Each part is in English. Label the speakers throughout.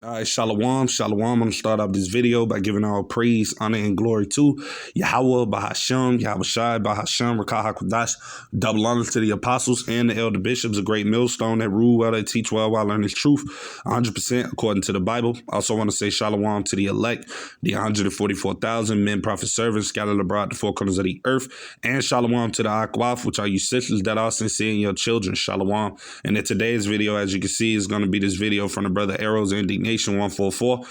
Speaker 1: All right, shalom, shalom. I'm going to start off this video by giving all praise, honor, and glory to Yahweh, Bahashem, Yahweh Shai, Bahashem, Rakah HaKodash. Double honor to the apostles and the elder bishops, a great millstone that rule well, that teach well while learning truth, 100% according to the Bible. I also want to say shalom to the elect, the 144,000 men, prophet, servants scattered abroad the four corners of the earth, and shalom to the Akwaf, which are you sisters that are sincere in your children, shalom. And in today's video, as you can see, is going to be this video from the brother Arrows Indignation 144.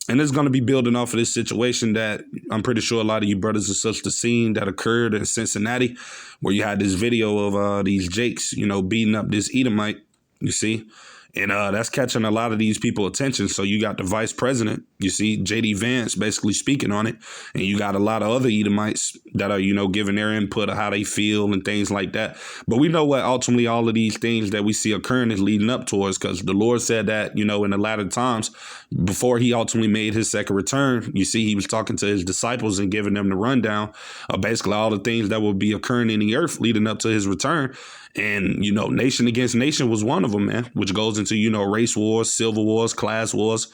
Speaker 1: And it's going to be building off of this situation that I'm pretty sure a lot of you brothers and sisters seen that occurred in Cincinnati, where you had this video of these Jakes, beating up this Edomite, you see. And that's catching a lot of these people attention. So you got the vice president, you see, J.D. Vance basically speaking on it. And you got a lot of other Edomites that are, giving their input of how they feel and things like that. But we know what ultimately all of these things that we see occurring is leading up towards, because the Lord said that, in the latter times, before he ultimately made his second return, you see, he was talking to his disciples and giving them the rundown of basically all the things that will be occurring in the earth leading up to his return. And, nation against nation was one of them, man, which goes into, race wars, civil wars, class wars,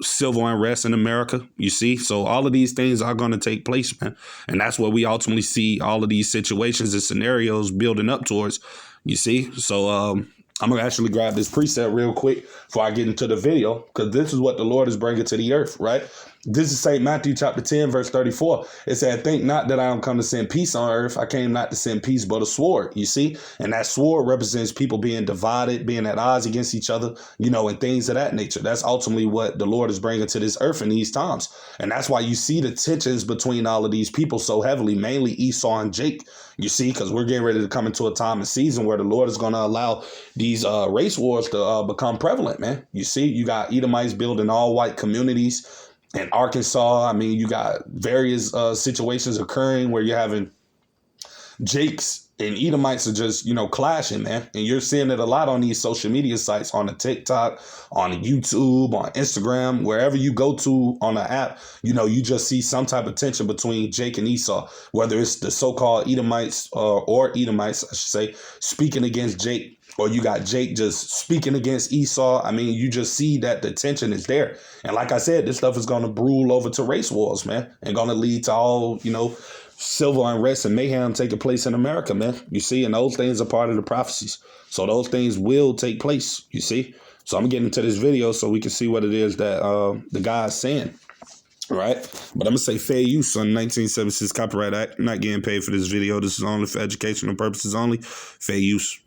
Speaker 1: civil unrest in America, you see. So all of these things are going to take place, man. And that's what we ultimately see all of these situations and scenarios building up towards, you see. So I'm going to actually grab this preset real quick before I get into the video, because this is what the Lord is bringing to the earth, right? This is St. Matthew chapter 10, verse 34. It said, "Think not that I am come to send peace on earth. I came not to send peace, but a sword," you see? And that sword represents people being divided, being at odds against each other, and things of that nature. That's ultimately what the Lord is bringing to this earth in these times. And that's why you see the tensions between all of these people so heavily, mainly Esau and Jake, you see, because we're getting ready to come into a time and season where the Lord is going to allow these race wars to become prevalent, man. You see, you got Edomites building all white communities. In Arkansas, I mean, you got various situations occurring where you're having Jakes and Edomites are just, clashing, man. And you're seeing it a lot on these social media sites, on the TikTok, on YouTube, on Instagram, wherever you go to on the app, you just see some type of tension between Jake and Esau, whether it's the so-called Edomites or Edomites, I should say, speaking against Jake, or you got Jake just speaking against Esau. I mean, you just see that the tension is there. And like I said, this stuff is going to brew over to race wars, man, and going to lead to all, civil unrest and mayhem taking place in America, man. You see, and those things are part of the prophecies. So those things will take place, you see. So I'm getting into this video so we can see what it is that the guy is saying. All right. But I'm going to say fair use on 1976 Copyright Act. I'm not getting paid for this video. This is only for educational purposes only. Fair use.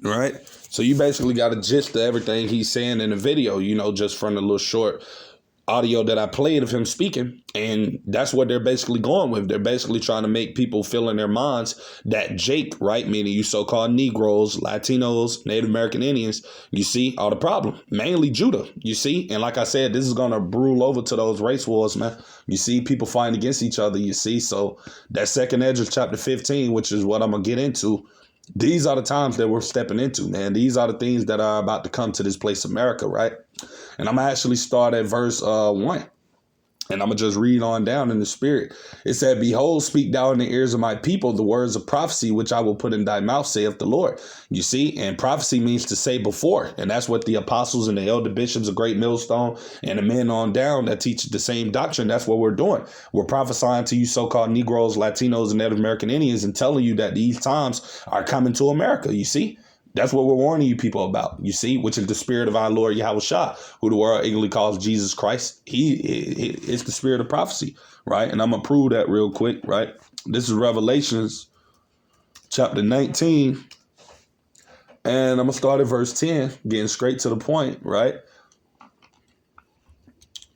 Speaker 1: Right. So you basically got a gist of everything he's saying in the video, just from the little short audio that I played of him speaking. And that's what they're basically going with. They're basically trying to make people feel in their minds that Jake, right, meaning you so-called Negroes, Latinos, Native American Indians, you see, are the problem. Mainly Judah, you see. And like I said, this is going to brew over to those race wars, man. You see, people fighting against each other, you see. So that second edge of chapter 15, which is what I'm going to get into, these are the times that we're stepping into, man. These are the things that are about to come to this place, America, right? And I'm going to actually start at verse 1. And I'm going to just read on down in the spirit. It said, "Behold, speak thou in the ears of my people the words of prophecy, which I will put in thy mouth, saith the Lord." You see, and prophecy means to say before. And that's what the apostles and the elder bishops of Great Millstone and the men on down that teach the same doctrine, that's what we're doing. We're prophesying to you so-called Negroes, Latinos, and Native American Indians and telling you that these times are coming to America, you see. That's what we're warning you people about, you see, which is the spirit of our Lord Yahweh Shah, who the world ignorantly calls Jesus Christ. He is the spirit of prophecy, right? And I'm going to prove that real quick, right? This is Revelations chapter 19. And I'm going to start at verse 10, getting straight to the point, right?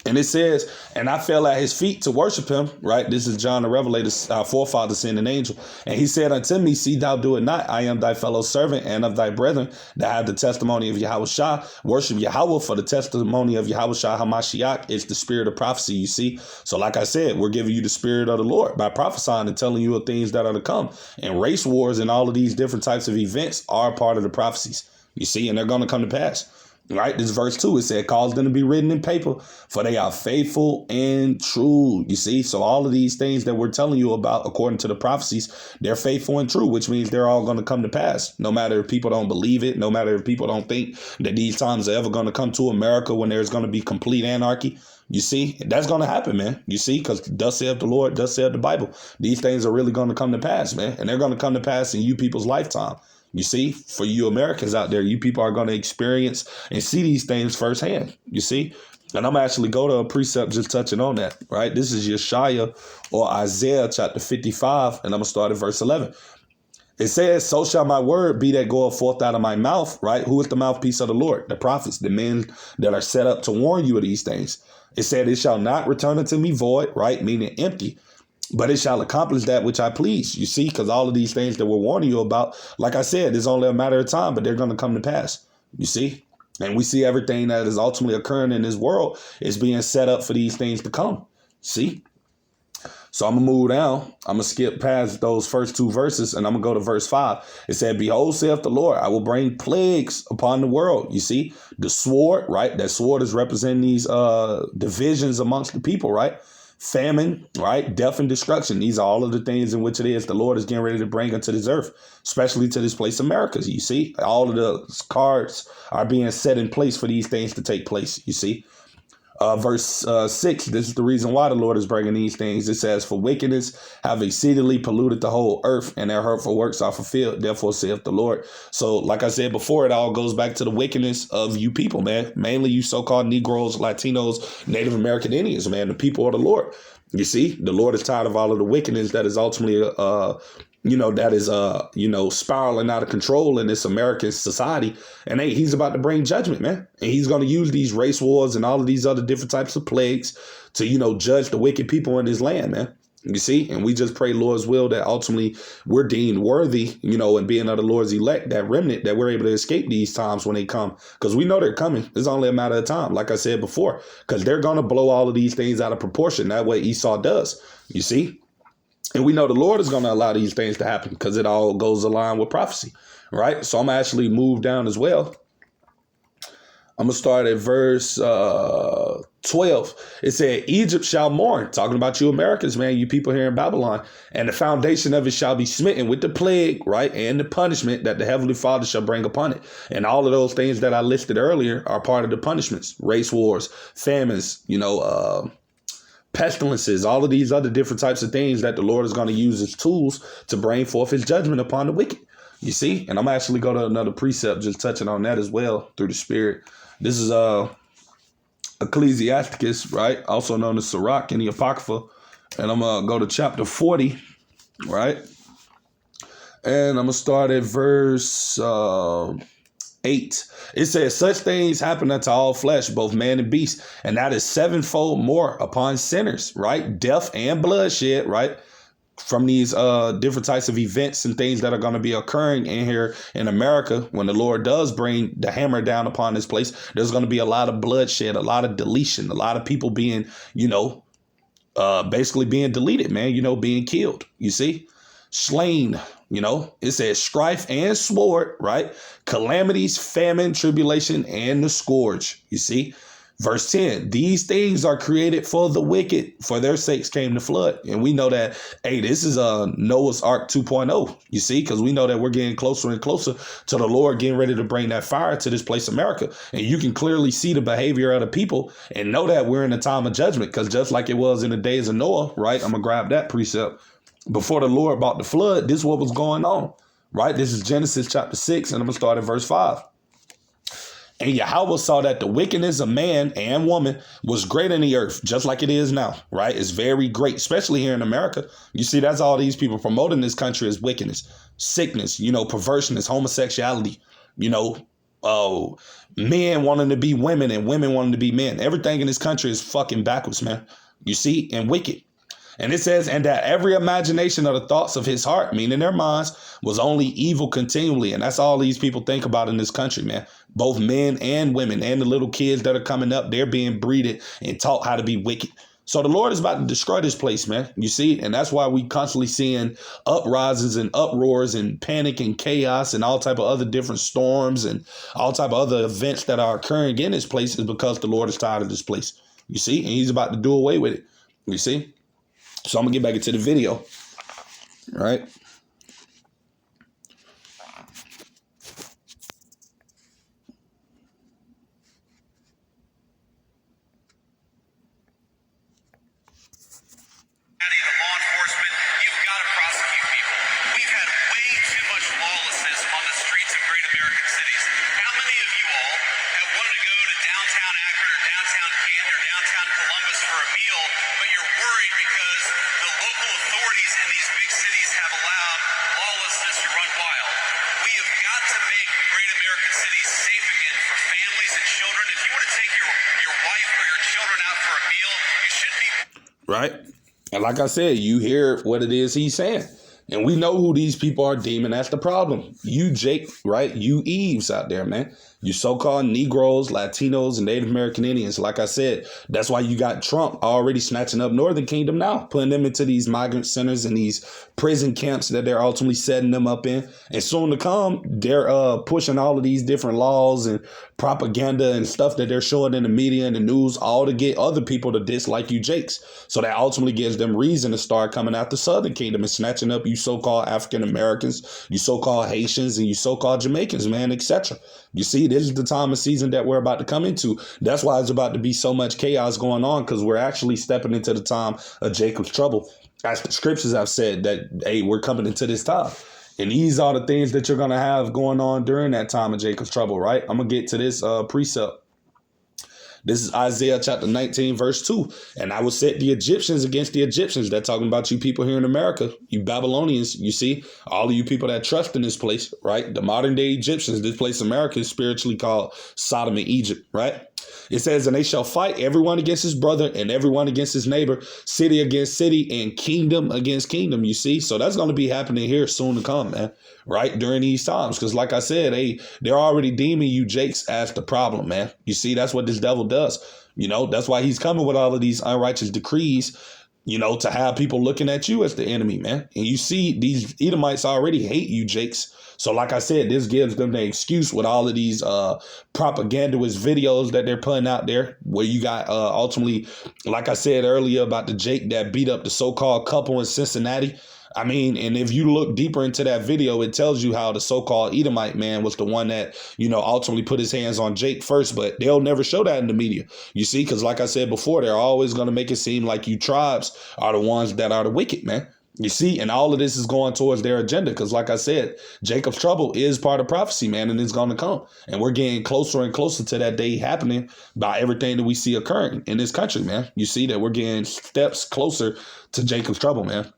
Speaker 1: And it says, and I fell at his feet to worship him, right? This is John the Revelator, our forefather, sent an angel. And he said unto me, see thou do it not. I am thy fellow servant and of thy brethren that have the testimony of Yahweh Shah. Worship Yahweh, for the testimony of Yahweh Shah HaMashiach is the spirit of prophecy, you see. So like I said, we're giving you the spirit of the Lord by prophesying and telling you of things that are to come. And race wars and all of these different types of events are part of the prophecies, you see, and they're going to come to pass. Right, this verse 2, it said, cause them to be written in paper, for they are faithful and true. You see, so all of these things that we're telling you about, according to the prophecies, they're faithful and true, which means they're all going to come to pass. No matter if people don't believe it, no matter if people don't think that these times are ever going to come to America when there's going to be complete anarchy. You see, that's going to happen, man. You see, because thus saith the Lord, thus saith the Bible. These things are really going to come to pass, man. And they're going to come to pass in you people's lifetime. You see, for you Americans out there, you people are going to experience and see these things firsthand, you see. And I'm actually go to a precept just touching on that, right? This is Yeshaya or Isaiah chapter 55, and I'm going to start at verse 11. It says, so shall my word be that goeth forth out of my mouth, right? Who is the mouthpiece of the Lord? The prophets, the men that are set up to warn you of these things. It said, it shall not return unto me void, right? Meaning empty. But it shall accomplish that which I please, you see, because all of these things that we're warning you about, like I said, it's only a matter of time, but they're going to come to pass, you see. And we see everything that is ultimately occurring in this world is being set up for these things to come, see. So I'm going to move down. I'm going to skip past those first two verses, and I'm going to go to verse 5. It said, behold, saith the Lord, I will bring plagues upon the world, you see. The sword, right? That sword is representing these divisions amongst the people, right? Famine, right? Death and destruction. These are all of the things in which it is the Lord is getting ready to bring unto this earth, especially to this place, America. You see, all of the cards are being set in place for these things to take place. You see, verse 6, this is the reason why the Lord is bringing these things. It says, for wickedness have exceedingly polluted the whole earth, and their hurtful works are fulfilled. Therefore saith the Lord. So like I said before, it all goes back to the wickedness of you people, man. Mainly you so-called Negroes, Latinos, Native American Indians, man, the people of the Lord. You see, the Lord is tired of all of the wickedness that is ultimately spiraling out of control in this American society. And hey, he's about to bring judgment, man. And he's going to use these race wars and all of these other different types of plagues to, judge the wicked people in his land, man. You see, and we just pray Lord's will that ultimately we're deemed worthy, and being of the Lord's elect, that remnant, that we're able to escape these times when they come, because we know they're coming. It's only a matter of time, like I said before, because they're going to blow all of these things out of proportion. That way Esau does, you see. And we know the Lord is going to allow these things to happen because it all goes along with prophecy, right? So I'm actually moved down as well. I'm going to start at verse 12. It said, Egypt shall mourn, talking about you Americans, man, you people here in Babylon, and the foundation of it shall be smitten with the plague, right, and the punishment that the Heavenly Father shall bring upon it. And all of those things that I listed earlier are part of the punishments, race wars, famines, pestilences, all of these other different types of things that the Lord is going to use as tools to bring forth his judgment upon the wicked. You see, and I'm actually going to another precept just touching on that as well through the Spirit. This is Ecclesiasticus, right? Also known as Sirach in the Apocrypha. And I'm going to go to chapter 40, right? And I'm going to start at verse 8. It says, such things happen unto all flesh, both man and beast. And that is sevenfold more upon sinners, right? Death and bloodshed, right? From these different types of events and things that are going to be occurring in here in America, when the Lord does bring the hammer down upon this place, there's going to be a lot of bloodshed, a lot of deletion, a lot of people being, basically being deleted, man, being killed, you see, slain, it says strife and sword, right? Calamities, famine, tribulation, and the scourge, you see. Verse 10, these things are created for the wicked, for their sakes came the flood. And we know that, hey, this is Noah's Ark 2.0, you see, because we know that we're getting closer and closer to the Lord getting ready to bring that fire to this place, America. And you can clearly see the behavior of the people and know that we're in a time of judgment, because just like it was in the days of Noah, right? I'm going to grab that precept. Before the Lord brought the flood, this is what was going on. right? This is Genesis chapter 6, and I'm going to start at verse 5. And Yahweh saw that the wickedness of man and woman was great in the earth, just like it is now, right? It's very great, especially here in America. You see, that's all these people promoting this country is wickedness, sickness, perverseness, homosexuality, you know, men wanting to be women and women wanting to be men. Everything in this country is fucking backwards, man. You see, and wicked. And it says, and that every imagination of the thoughts of his heart, meaning their minds, was only evil continually. And that's all these people think about in this country, man. Both men and women and the little kids that are coming up, they're being breeded and taught how to be wicked. So the Lord is about to destroy this place, man. You see, and that's why we constantly seeing uprises and uproars and panic and chaos and all type of other different storms and all type of other events that are occurring in this place is because the Lord is tired of this place. You see, and he's about to do away with it. You see. So I'm going to get back into the video, right?
Speaker 2: Law enforcement, you've got to prosecute people. We've had way too much lawlessness on the streets of great American cities. How many of you all have wanted to go to downtown Akron or downtown Canton or downtown Columbus for a meal, but you're worried because the local authorities in these big cities have allowed lawlessness to run wild? We have got to make great American cities safe again for families and children. If you want to take your wife or your children out for a meal, you shouldn't be...
Speaker 1: Right? And like I said, you hear what it is he's saying. And we know who these people are deeming. That's the problem. You, Jake, right? You Eves out there, man. You so-called Negroes, Latinos, and Native American Indians. Like I said, that's why you got Trump already snatching up Northern Kingdom now, putting them into these migrant centers and these prison camps that they're ultimately setting them up in. And soon to come, they're pushing all of these different laws and propaganda and stuff that they're showing in the media and the news, all to get other people to dislike you Jakes. So that ultimately gives them reason to start coming out the Southern Kingdom and snatching up you so-called African Americans, you so-called Haitians, and you so-called Jamaicans, man, etc. You see, this is the time of season that we're about to come into. That's why it's about to be so much chaos going on, because we're actually stepping into the time of Jacob's trouble. As the scriptures have said that, hey, we're coming into this time. And these are the things that you're going to have going on during that time of Jacob's trouble, right? I'm going to get to this precept. This is Isaiah chapter 19, verse 2. And I will set the Egyptians against the Egyptians. They're talking about you people here in America, you Babylonians. You see, all of you people that trust in this place, right? The modern day Egyptians, this place, America, is spiritually called Sodom and Egypt, right? It says, and they shall fight everyone against his brother and everyone against his neighbor, city against city and kingdom against kingdom. You see, so that's going to be happening here soon to come, man, right? During these times. Because like I said, they're already deeming you Jakes as the problem, man. You see, that's what this devil does. That's why he's coming with all of these unrighteous decrees, to have people looking at you as the enemy, man. And you see, these Edomites already hate you, Jakes. So like I said, this gives them the excuse with all of these propagandist videos that they're putting out there, where you got ultimately, like I said earlier about the Jake that beat up the so-called couple in Cincinnati. I mean, and if you look deeper into that video, it tells you how the so-called Edomite man was the one that, ultimately put his hands on Jake first. But they'll never show that in the media, you see, because like I said before, they're always going to make it seem like you tribes are the ones that are the wicked, man. You see, and all of this is going towards their agenda because, like I said, Jacob's trouble is part of prophecy, man, and it's going to come. And we're getting closer and closer to that day happening by everything that we see occurring in this country, man. You see that we're getting steps closer to Jacob's trouble, man.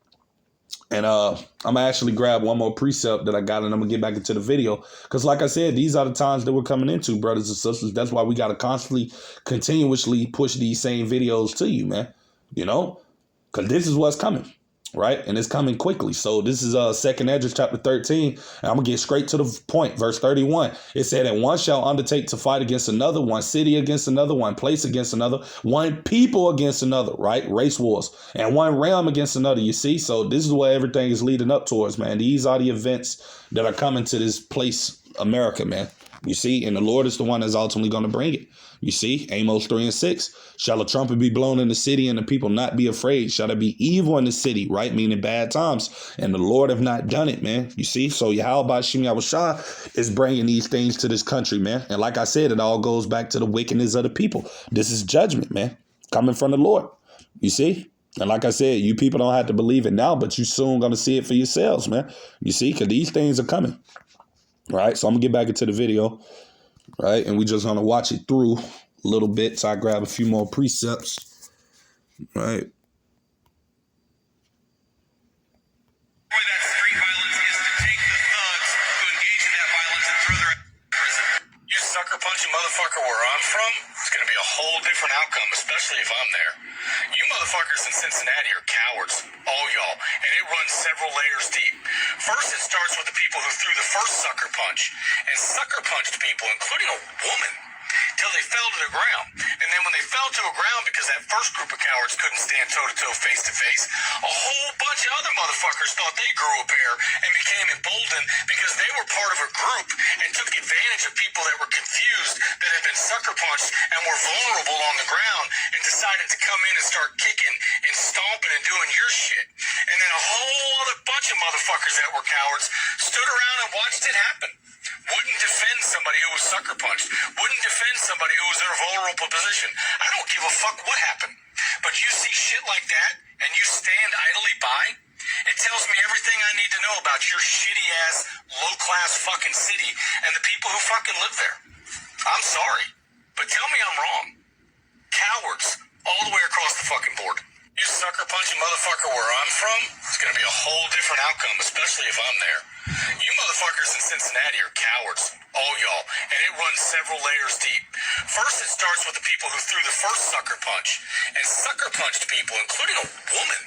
Speaker 1: And I'm going to actually grab one more precept that I got, and I'm going to get back into the video. Because like I said, these are the times that we're coming into, brothers and sisters. That's why we got to constantly, continuously push these same videos to you, man. Because this is what's coming. Right. And it's coming quickly. So this is 2nd Esdras chapter 13. And I'm going to get straight to the point. Verse 31. It said, and one shall undertake to fight against another, one city against another, one place against another, one people against another. Right. Race wars, and one realm against another. You see. So this is where everything is leading up towards, man. These are the events that are coming to this place, America, man. You see, and the Lord is the one that's ultimately going to bring it. You see, Amos 3 and 6, shall a trumpet be blown in the city and the people not be afraid? Shall there be evil in the city, right? Meaning bad times. And the Lord have not done it, man. You see, so Yahweh Shem Yahushua is bringing these things to this country, man. And like I said, it all goes back to the wickedness of the people. This is judgment, man, coming from the Lord. You see? And like I said, you people don't have to believe it now, but you soon going to see it for yourselves, man. You see, because these things are coming, right? So I'm going to get back into the video, right? And we just going to watch it through a little bit so I grab a few more precepts, right?
Speaker 2: That street violence is to take the thugs who engage in that violence and throw their ass in prison. You sucker punching motherfucker where I'm from, it's going to be a whole different outcome, especially if I'm there. You motherfuckers in Cincinnati are cowards, all y'all, and it runs several layers deep. First, it starts with the people who threw the first sucker punch and sucker punched people, including a woman, till they fell to the ground. And then when they fell to the ground because that first group of cowards couldn't stand toe-to-toe, face-to-face, a whole bunch of other motherfuckers thought they grew a pair and became emboldened because they were part of a group and took advantage of people that were confused, that had been sucker punched and were vulnerable on the ground, and decided to come in and start kicking and stomping and doing your shit. And then a whole other bunch of motherfuckers that were cowards stood around and watched it happen. Wouldn't defend somebody who was sucker punched. Wouldn't defend somebody who was in a vulnerable position. I don't give a fuck what happened. But you see shit like that and you stand idly by, it tells me everything I need to know about your shitty ass, low class fucking city and the people who fucking live there. I'm sorry, but tell me I'm wrong. Cowards all the way across the fucking board. You sucker punching motherfucker where I'm from, it's going to be a whole different outcome, especially if I'm there. You motherfuckers in Cincinnati are cowards, all y'all, and it runs several layers deep. First, it starts with the people who threw the first sucker punch and sucker punched people, including a woman,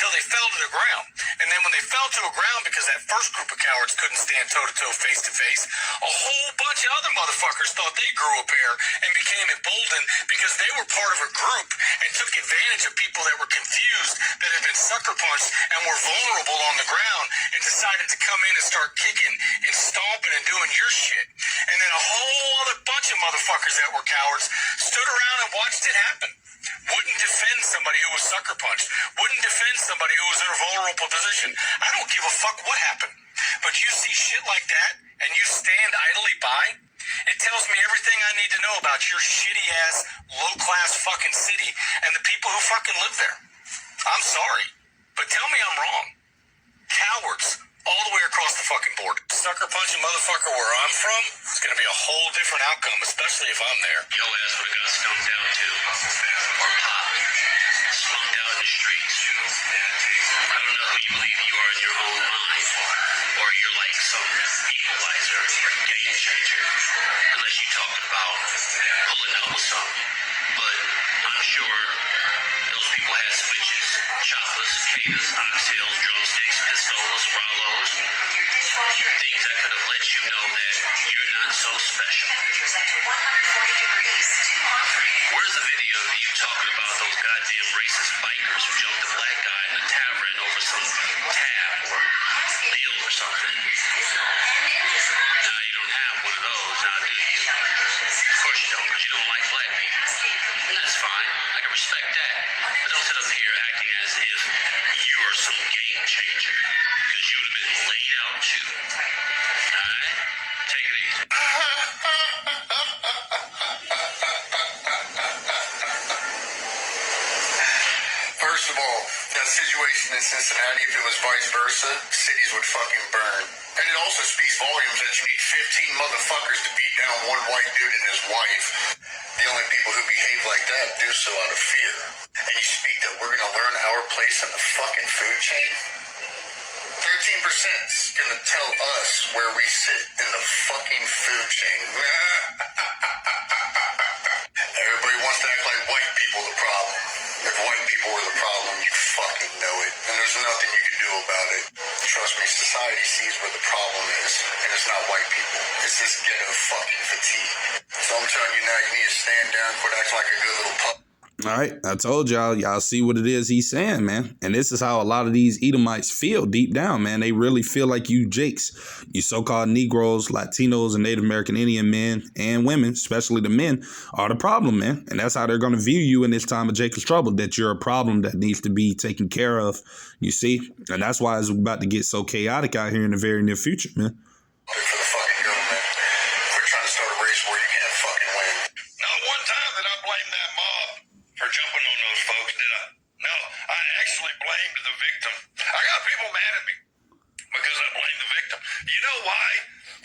Speaker 2: till they fell to the ground. And then when they fell to the ground because that first group of cowards couldn't stand toe-to-toe, face-to-face, a whole bunch of other motherfuckers thought they grew a pair and became emboldened because they were part of a group and took advantage of people that were confused, that had been sucker punched and were vulnerable on the ground, and decided to come in and start kicking and stomping and doing your shit. And then a whole other bunch of motherfuckers that were cowards stood around and watched it happen. Wouldn't defend somebody who was sucker punched. Wouldn't defend somebody who was in a vulnerable position. I don't give a fuck what happened. But you see shit like that and you stand idly by, it tells me everything I need to know about your shitty ass, low class fucking city and the people who fucking live there. I'm sorry, but tell me I'm wrong. Cowards all the way across the fucking board. Sucker punching motherfucker where I'm from, it's going to be a whole different outcome, especially if I'm there. Your ass would have got stumped out too. Or popped. Slumped out in the streets. I don't know who you believe you are in your own mind. Or you're like some equalizer or game changer. Unless you're talking about pulling up with something. But I'm sure those people had switches, choppers, cicadas, oxtails, drumsticks, pistolas, Rollos. Things that could have let you know that you're not so special. Where's the video of you talking about those goddamn racist bikers who jumped a black guy in a tavern over some tab or deal or something? Now you don't have one of those, now do you? Of course you don't, because you don't like black people. And that's fine. I can respect that. But don't sit up here acting as if you are some game changer. Because you would have been laid out too. Alright? Take it easy. First of all, that situation in Cincinnati, if it was vice versa, cities would fucking burn. And it also speaks volumes that you need 15 motherfuckers to beat down one white dude and his wife. The only people who behave like that do so out of fear. And you speak that we're going to learn our place in the fucking food chain? 13% is going to tell us where we sit in the fucking food chain. Everybody wants to act like white people are the problem. If white people were the problem, you fucking know it. And there's nothing you can do about it. Trust me, society sees where the problem is. And it's not white people. It's this ghetto fucking fatigue. So I'm telling you now, you need to stand down, quit acting like a good little pup.
Speaker 1: All right, I told y'all see what it is he's saying, man. And this is how a lot of these Edomites feel deep down, man. They really feel like you jakes, you so-called Negroes, Latinos, and Native American Indian men and women, especially the men, are the problem, man. And that's how they're going to view you in this time of Jacob's trouble, that you're a problem that needs to be taken care of, you see. And that's why it's about to get so chaotic out here in the very near future, man.
Speaker 2: For the fucking government. We're trying to start a race where you can't fucking win. Not one time did I blame that mob for jumping on those folks, did I?
Speaker 3: No, I actually blamed the victim. I got people mad at me because I blamed the victim. You know why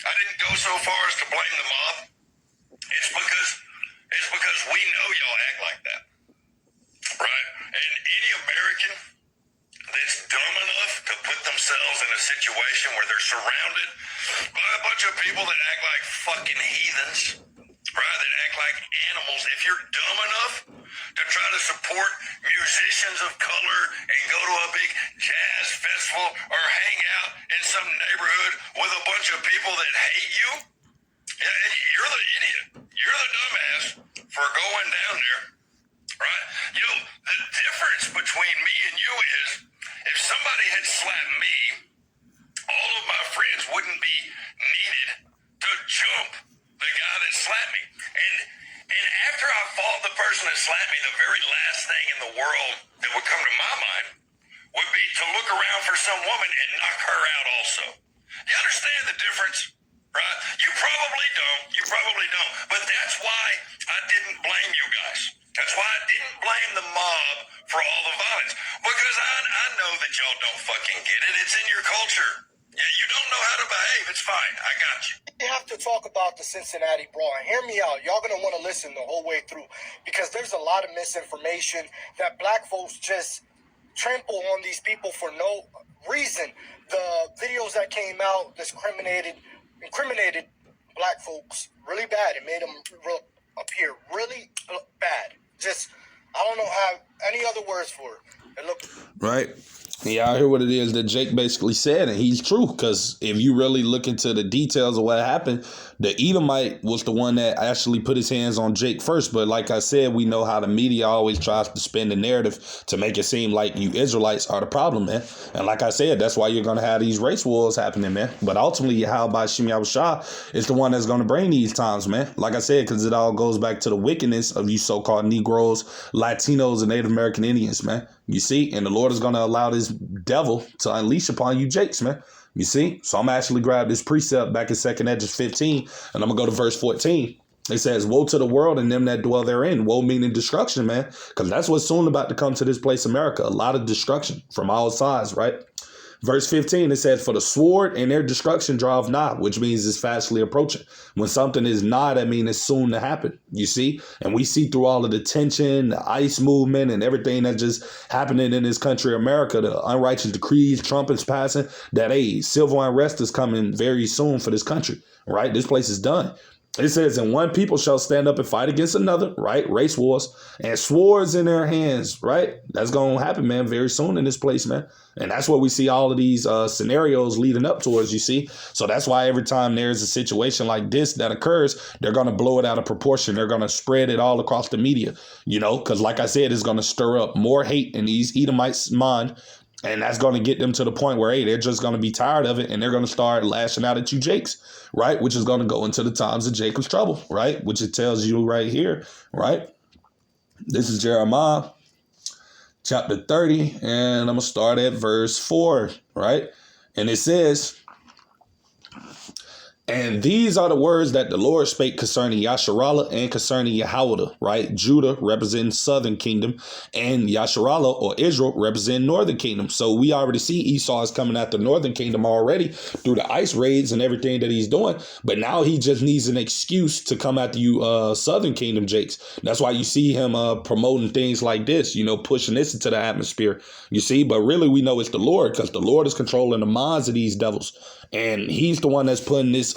Speaker 3: I didn't go so far as to blame the mob? It's because we know y'all act like that, right? And any American that's dumb enough to put themselves in a situation where they're surrounded by a bunch of people that act like fucking heathens, right? That act like animals. If you're dumb enough to try to support musicians of color and go to a big jazz festival or hang out in some neighborhood with a bunch of people that hate you, yeah, you're the idiot. You're the dumbass for going down there, right? You know, the difference between me and you is if somebody had slapped me, all of my friends wouldn't be needed to jump the guy that slapped me. And after I fought the person that slapped me, the very last thing in the world that would come to my mind would be to look around for some woman and knock her out also. You understand the difference? Right? You probably don't. But that's why I didn't blame you guys. That's why I didn't blame the mob for all the violence. Because I know that y'all don't fucking get it. It's in your culture. Yeah, you don't know how to behave. It's fine. I got you.
Speaker 4: We have to talk about the Cincinnati Brawl. And hear me out. Y'all going to want to listen the whole way through. Because there's a lot of misinformation that black folks just trample on these people for no reason. The videos that came out incriminated black folks really bad. It made them appear really bad. Just, I don't know how any other words for it. It looked
Speaker 1: Right. Yeah, I hear what it is that Jake basically said, and he's true, because if you really look into the details of what happened, the Edomite was the one that actually put his hands on Jake first. But like I said, we know how the media always tries to spin the narrative to make it seem like you Israelites are the problem, man. And like I said, that's why you're going to have these race wars happening, man. But ultimately, how about Shem Yahushua is the one that's going to bring these times, man. Like I said, because it all goes back to the wickedness of you so-called Negroes, Latinos, and Native American Indians, man. You see, and the Lord is going to allow this devil to unleash upon you Jakes, man. You see? So I'm actually grab this precept back in 2nd Esdras 15, and I'm going to go to verse 14. It says, woe to the world and them that dwell therein. Woe meaning destruction, man. Because that's what's soon about to come to this place, America. A lot of destruction from all sides, right? Verse 15, it says, for the sword and their destruction draweth nigh, which means it's fastly approaching. When something is nigh, that means it's soon to happen, you see? And we see through all of the tension, the ICE movement, and everything that's just happening in this country, America, the unrighteous decrees, Trump is passing, that civil unrest is coming very soon for this country, right? This place is done. It says, and one people shall stand up and fight against another, right? Race wars and swords in their hands, right? That's going to happen, man, very soon in this place, man. And that's what we see all of these scenarios leading up towards, you see. So that's why every time there's a situation like this that occurs, they're going to blow it out of proportion. They're going to spread it all across the media, you know, because like I said, it's going to stir up more hate in these Edomites' mind. And that's going to get them to the point where, hey, they're just going to be tired of it and they're going to start lashing out at you Jakes, right? Which is going to go into the times of Jacob's trouble, right? Which it tells you right here, right? This is Jeremiah chapter 30, and I'm going to start at verse 4, right? And it says, and these are the words that the Lord spake concerning Yasharallah and concerning Yahweh, right? Judah representing southern kingdom and Yasharallah or Israel representing northern kingdom. So we already see Esau is coming at the northern kingdom already through the ice raids and everything that he's doing. But now he just needs an excuse to come at you southern kingdom Jakes. That's why you see him promoting things like this, you know, pushing this into the atmosphere, you see. But really we know it's the Lord, because the Lord is controlling the minds of these devils. And he's the one that's putting this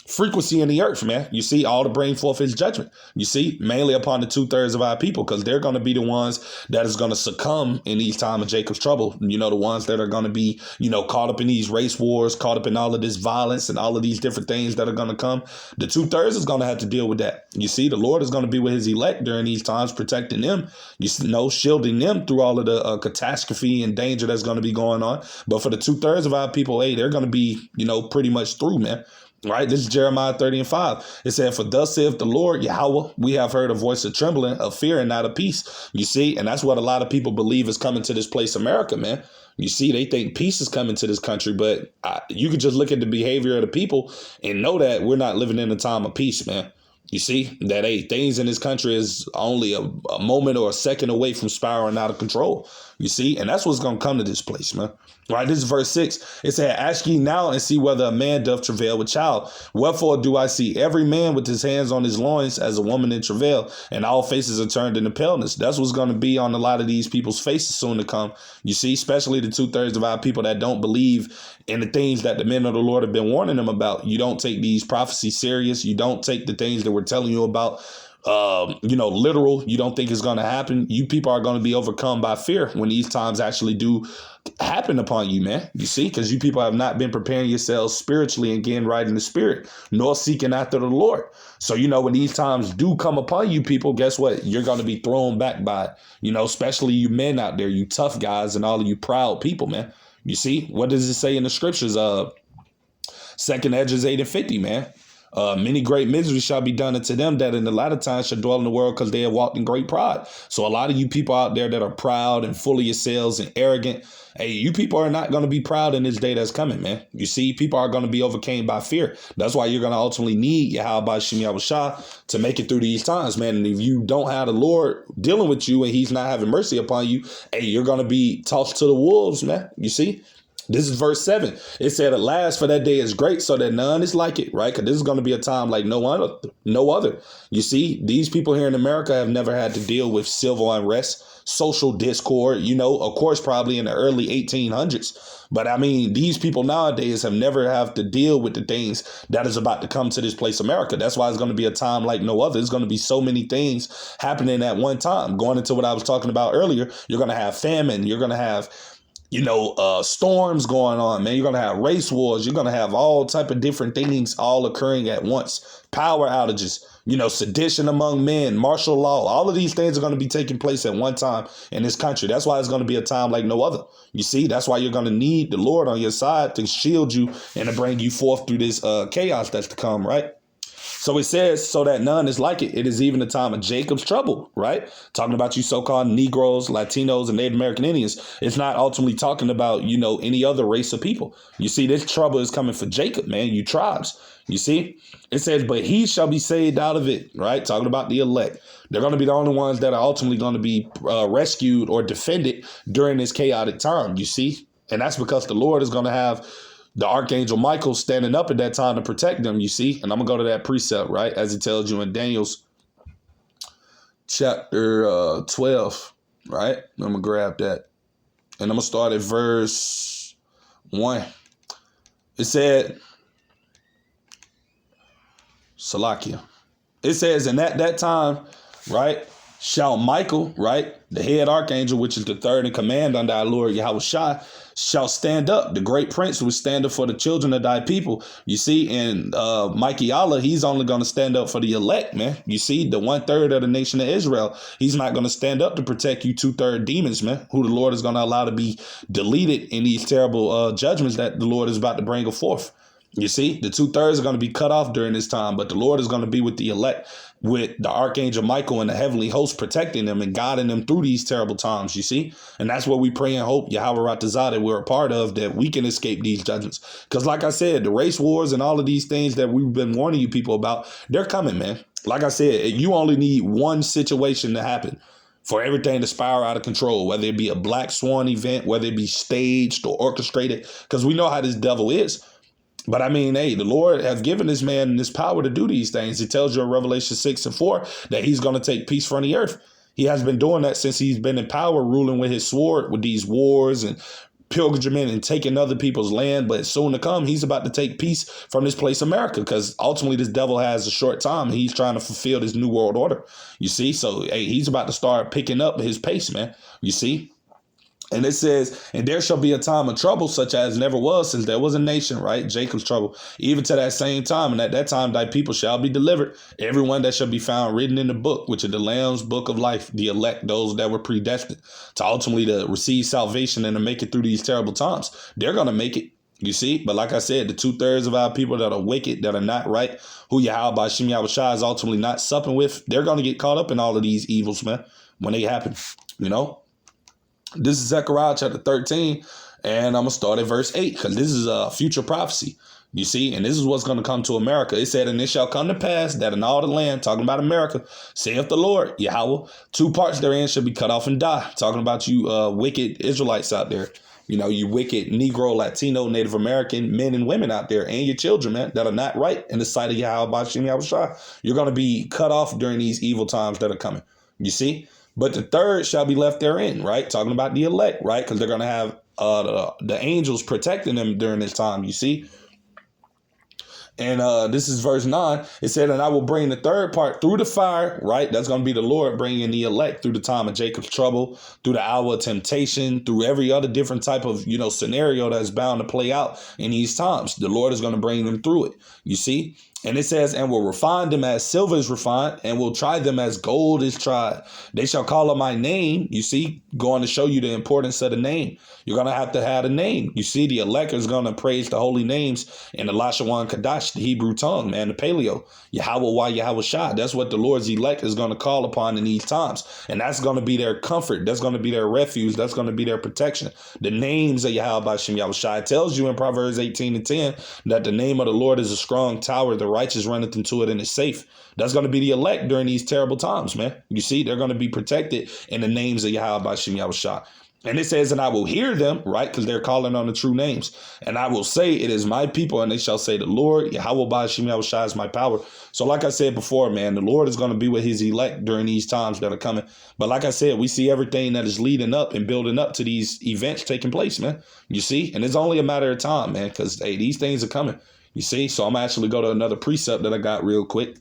Speaker 1: frequency in the earth, man. You see, all to bring forth his judgment. You see, mainly upon the 2/3 of our people, because they're going to be the ones that is going to succumb in these times of Jacob's trouble. You know, the ones that are going to be, you know, caught up in these race wars, caught up in all of this violence and all of these different things that are going to come. The 2/3 is going to have to deal with that. You see, the Lord is going to be with his elect during these times, protecting them, you know, shielding them through all of the catastrophe and danger that's going to be going on. But for the 2/3 of our people, hey, they're going to be, you know, pretty much through, man. Right, this is Jeremiah 30 and 5. It said, for thus saith the Lord Yahweh, we have heard a voice of trembling, of fear, and not of peace. You see, and that's what a lot of people believe is coming to this place, America, man. You see, they think peace is coming to this country, but you could just look at the behavior of the people and know that we're not living in a time of peace, man. You see that, hey, things in this country is only a moment or a second away from spiraling out of control. You see, and that's what's going to come to this place, man. Right, this is verse 6. It said, ask ye now and see whether a man doth travail with child. Wherefore do I see every man with his hands on his loins as a woman in travail, and all faces are turned into paleness. That's what's going to be on a lot of these people's faces soon to come. You see, especially the 2/3 of our people that don't believe in the things that the men of the Lord have been warning them about. You don't take these prophecies serious. You don't take the things that we're telling you about literal. You don't think it's going to happen. You people are going to be overcome by fear when these times actually do happen upon you, man. You see, because you people have not been preparing yourselves spiritually and getting right in the spirit, nor seeking after the Lord. So, when these times do come upon you people, guess what? You're going to be thrown back by it, especially you men out there, you tough guys and all of you proud people, man. You see, what does it say in the scriptures? 2nd Esdras 8:50, man. Many great miseries shall be done unto them that in the latter times shall dwell in the world, because they have walked in great pride. So a lot of you people out there that are proud and full of yourselves and arrogant, hey, you people are not going to be proud in this day that's coming, man. You see, people are going to be overcame by fear. That's why you're going to ultimately need Yahweh Shem Yahushua to make it through these times, man. And if you don't have the Lord dealing with you and he's not having mercy upon you, hey, you're going to be tossed to the wolves, man. You see? This is verse 7. It said, at last, for that day is great, so that none is like it, right? Because this is going to be a time like no other. You see, these people here in America have never had to deal with civil unrest, social discord, of course, probably in the early 1800s. But I mean, these people nowadays have never have to deal with the things that is about to come to this place, America. That's why it's going to be a time like no other. There's going to be so many things happening at one time. Going into what I was talking about earlier, you're going to have famine. You're going to have storms going on, man. You're going to have race wars. You're going to have all type of different things all occurring at once. Power outages, sedition among men, martial law. All of these things are going to be taking place at one time in this country. That's why it's going to be a time like no other. You see, that's why you're going to need the Lord on your side to shield you and to bring you forth through this chaos that's to come, right? So it says, so that none is like it. It is even the time of Jacob's trouble, right? Talking about you so-called Negroes, Latinos, and Native American Indians. It's not ultimately talking about, any other race of people. You see, this trouble is coming for Jacob, man, you tribes. You see, it says, but he shall be saved out of it, right? Talking about the elect. They're going to be the only ones that are ultimately going to be rescued or defended during this chaotic time, you see? And that's because the Lord is going to have the Archangel Michael standing up at that time to protect them, you see. And I'm going to go to that precept, right, as it tells you in Daniel's chapter 12, right? I'm going to grab that. And I'm going to start at verse 1. It said, Salakia. It says, and at that time, right, shall Michael, right, the head archangel, which is the third in command under our Lord Yahushua, shall stand up. The great prince will stand up for the children of thy people. You see, and Mikey Allah, he's only going to stand up for the elect, man. You see, the 1/3 of the nation of Israel, he's not going to stand up to protect you 2/3 demons, man, who the Lord is going to allow to be deleted in these terrible judgments that the Lord is about to bring forth. You see, the 2/3 are going to be cut off during this time, but the Lord is going to be with the elect, with the Archangel Michael and the heavenly host protecting them and guiding them through these terrible times, you see? And that's what we pray and hope, Yahweh Ratazah, that we're a part of, that we can escape these judgments. Because like I said, the race wars and all of these things that we've been warning you people about, they're coming, man. Like I said, you only need one situation to happen for everything to spiral out of control, whether it be a black swan event, whether it be staged or orchestrated, because we know how this devil is. But I mean, hey, the Lord has given this man this power to do these things. He tells you in Revelation 6:4 that he's going to take peace from the earth. He has been doing that since he's been in power, ruling with his sword, with these wars and pilgrimage and taking other people's land. But soon to come, he's about to take peace from this place, America, because ultimately this devil has a short time. He's trying to fulfill this new world order. You see, so hey, he's about to start picking up his pace, man. You see. And it says, and there shall be a time of trouble such as never was since there was a nation, right? Jacob's trouble, even to that same time. And at that time, thy people shall be delivered. Everyone that shall be found written in the book, which is the Lamb's book of life, the elect, those that were predestined to ultimately to receive salvation and to make it through these terrible times. They're going to make it. You see, but like I said, the 2/3 of our people that are wicked, that are not right, who Yahweh Shem Yahushua is ultimately not supping with, they're going to get caught up in all of these evils, man, when they happen, you know. This is Zechariah chapter 13, and I'm going to start at verse 8 because this is a future prophecy. You see, and this is what's going to come to America. It said, and it shall come to pass that in all the land, talking about America, saith the Lord, Yahweh, 2 parts therein shall be cut off and die. Talking about you wicked Israelites out there. You know, you wicked Negro, Latino, Native American men and women out there, and your children, man, that are not right in the sight of Yahweh Bashim Yahushua. You're going to be cut off during these evil times that are coming. You see? But the third shall be left therein, right? Talking about the elect, right? Because they're going to have the angels protecting them during this time, you see? And this is verse 9. It said, and I will bring the third part through the fire, right? That's going to be the Lord bringing the elect through the time of Jacob's trouble, through the hour of temptation, through every other different type of, scenario that's bound to play out in these times. The Lord is going to bring them through it, you see? And it says, and will refine them as silver is refined, and will try them as gold is tried. They shall call on my name. You see, going to show you the importance of the name. You're going to have a name. You see, the elect is going to praise the holy names in the Lashawan Kadash, the Hebrew tongue, man, the paleo. Yahweh, Yahweh Shah. That's what the Lord's elect is going to call upon in these times. And that's going to be their comfort. That's going to be their refuge. That's going to be their protection. The names of Yahweh Bashim Yahweh Shah. It tells you in Proverbs 18:10 that the name of the Lord is a strong tower. The righteous runneth into it and is safe. That's going to be the elect during these terrible times, man. You see, they're going to be protected in the names of Yahweh Bashim Yahweh Shah. And it says, and I will hear them, right? Because they're calling on the true names. And I will say, it is my people, and they shall say, the Lord, Yahweh Bashim Yahweh Shah is my power. So like I said before, man, the Lord is going to be with his elect during these times that are coming. But like I said, we see everything that is leading up and building up to these events taking place, man. You see? And it's only a matter of time, man, because, hey, these things are coming. You see? So I'm actually go to another precept that I got real quick.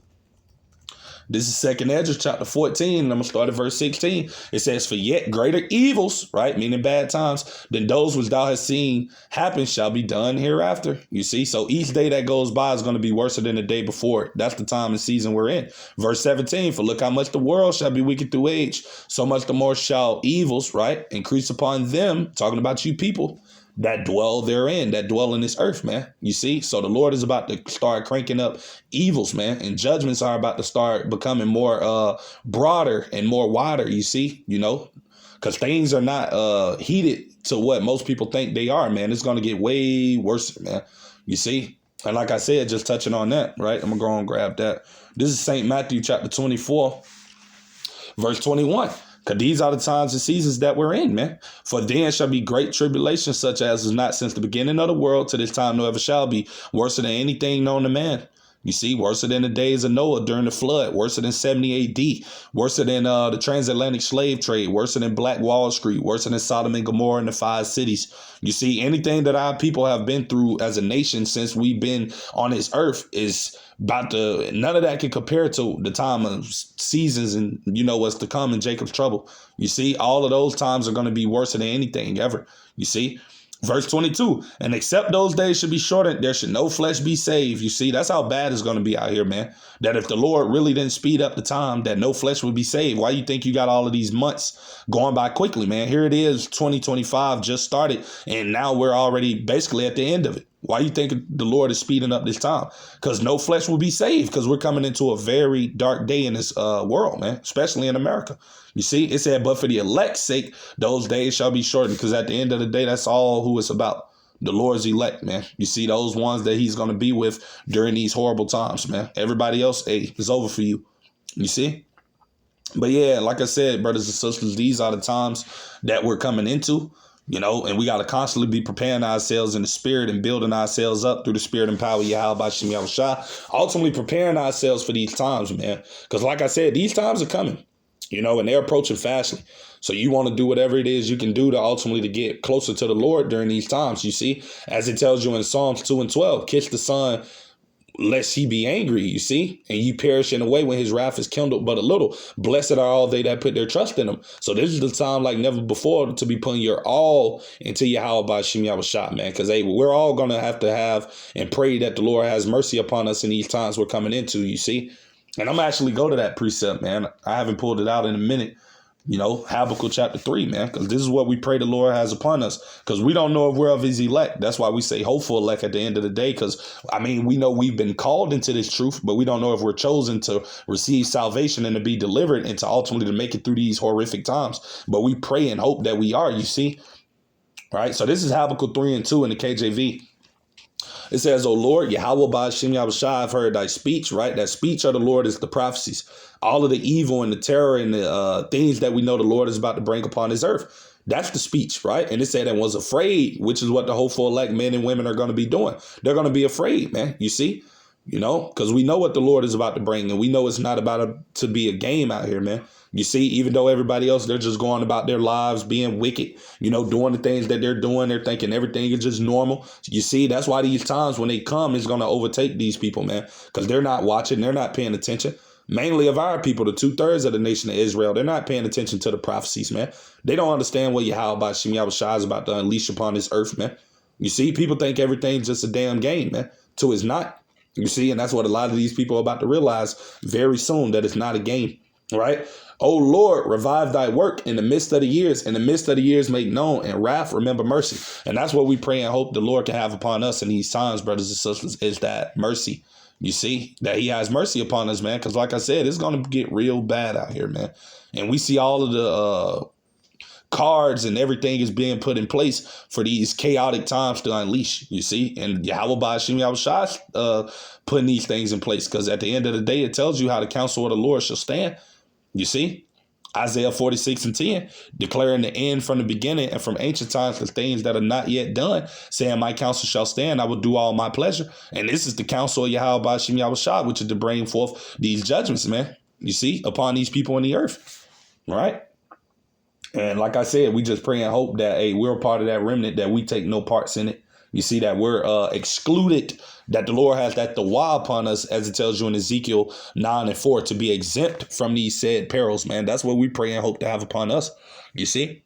Speaker 1: This is 2nd Ezra chapter 14, and I'm going to start at verse 16. It says, for yet greater evils, right, meaning bad times, than those which thou hast seen happen shall be done hereafter. You see, so each day that goes by is going to be worse than the day before. That's the time and season we're in. Verse 17, for look how much the world shall be wicked through age, so much the more shall evils, right, increase upon them, talking about you people, that dwell therein, that dwell in this earth, man. You see? So the Lord is about to start cranking up evils, man. And judgments are about to start becoming more broader and more wider, you see? Because things are not heated to what most people think they are, man. It's going to get way worse, man. You see? And like I said, just touching on that, right? I'm going to go and grab that. This is St. Matthew chapter 24, verse 21. Because these are the times and seasons that we're in, man. For then shall be great tribulation, such as is not since the beginning of the world to this time nor ever shall be, worse than anything known to man. You see, worse than the days of Noah during the flood, worse than 70 AD, worse than the transatlantic slave trade, worse than Black Wall Street, worse than Sodom and Gomorrah and the 5 cities. You see, anything that our people have been through as a nation since we've been on this earth is about to, none of that can compare to the time of seasons and what's to come in Jacob's trouble. You see, all of those times are going to be worse than anything ever. You see. Verse 22, and except those days should be shortened, there should no flesh be saved. You see, that's how bad it's going to be out here, man. That if the Lord really didn't speed up the time, that no flesh would be saved. Why you think you got all of these months going by quickly, man? Here it is, 2025 just started, and now we're already basically at the end of it. Why you think the Lord is speeding up this time? Because no flesh will be saved, because we're coming into a very dark day in this world, man, especially in America. You see, it said, but for the elect's sake, those days shall be shortened, because at the end of the day, that's all who it's about. The Lord's elect, man. You see, those ones that he's going to be with during these horrible times, man. Everybody else, hey, it's over for you. You see? But yeah, like I said, brothers and sisters, these are the times that we're coming into. And we got to constantly be preparing ourselves in the spirit and building ourselves up through the spirit and power of Yahweh Bashim Yahweh Shah. Ultimately preparing ourselves for these times, man. Because like I said, these times are coming, and they're approaching fastly. So you want to do whatever it is you can do to ultimately to get closer to the Lord during these times, you see. As it tells you in Psalms 2:12, kiss the Son, lest he be angry, you see, and you perish in a way when his wrath is kindled but a little. Blessed are all they that put their trust in him. So this is the time like never before to be putting your all into Yahweh Bashim Yahweh Shah, man. Because hey, we're all going to have and pray that the Lord has mercy upon us in these times we're coming into, you see. And I'm actually go to that precept, man. I haven't pulled it out in a minute. Habakkuk chapter 3, man, because this is what we pray the Lord has upon us, because we don't know if we're of his elect. That's why we say hopeful elect at the end of the day, because, we know we've been called into this truth, but we don't know if we're chosen to receive salvation and to be delivered and to ultimately to make it through these horrific times. But we pray and hope that we are, you see. All right, so this is Habakkuk 3:2 in the KJV. It says, O Lord, Yahweh Ba'ashem Yahushua, I've heard thy speech, right? That speech of the Lord is the prophecies. All of the evil and the terror and the things that we know the Lord is about to bring upon his earth. That's the speech, right? And it said and was afraid, which is what the hopeful elect men and women are going to be doing. They're going to be afraid, man. You see? You know, because we know what the Lord is about to bring, and we know it's not about to be a game out here, man. You see, even though everybody else, they're just going about their lives being wicked, you know, doing the things that they're doing. They're thinking everything is just normal. You see, that's why these times when they come, it's going to overtake these people, man, because they're not watching. They're not paying attention. Mainly of our people, the 2/3 of the nation of Israel, they're not paying attention to the prophecies, man. They don't understand what Yahweh Ba'ashem Yahushua is about to unleash upon this earth, man. You see, people think everything's just a damn game, man. So it's not. You see, and that's what a lot of these people are about to realize very soon, that it's not a game, right? Oh, Lord, revive thy work in the midst of the years. In the midst of the years, make known, and wrath, remember mercy. And that's what we pray and hope the Lord can have upon us in these times, brothers and sisters, is that mercy. You see, that he has mercy upon us, man, because like I said, it's going to get real bad out here, man. And we see all of the cards and everything is being put in place for these chaotic times to unleash, you see. And Yahweh Ba'ashem Yahushua putting these things in place, because at the end of the day, it tells you how the counsel of the Lord shall stand. You see, Isaiah 46:10, declaring the end from the beginning and from ancient times, the things that are not yet done, saying, my counsel shall stand, I will do all my pleasure. And this is the counsel of Yahweh Ba'ashem Yahushua, which is to bring forth these judgments, man, you see, upon these people in the earth, right? And like I said, we just pray and hope that, hey, we're a part of that remnant, that we take no parts in it. You see, that we're excluded, that the Lord has that dawah upon us, as it tells you in Ezekiel 9:4, to be exempt from these said perils, man. That's what we pray and hope to have upon us, you see.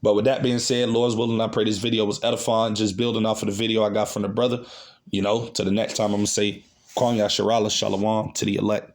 Speaker 1: But with that being said, Lord's willing, I pray this video was edifying, just building off of the video I got from the brother. You know, to the next time, I'm going to say, Kwanya Shirala Shalom to the elect.